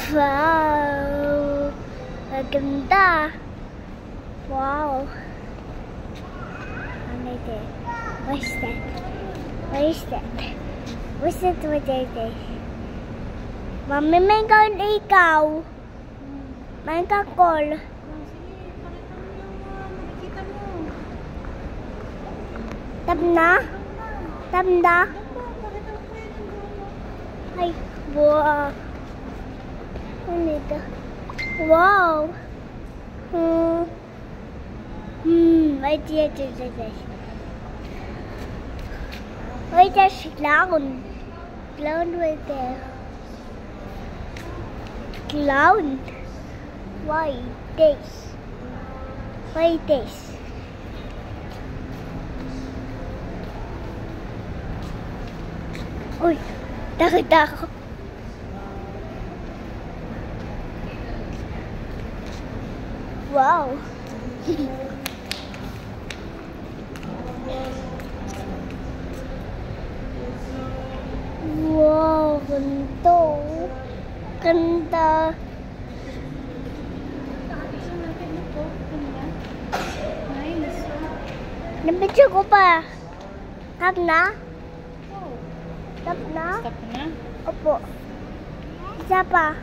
Wow! Maganda! Wow! Ano ito? What's that? What is that? What's that? What is that? Mami, may kaon ikaw. May kakol. Tab na? Tab na? Ay, wow. Ano ito? Wow. Wait, wait, there's clown. Clown right there. Clown. Why this? Why this? Uy, takot ako. Wow. Wow, ganda. Ganda. Nabidyo ko pa. Tap na? Tap na? Stop na? Opo. Isa pa.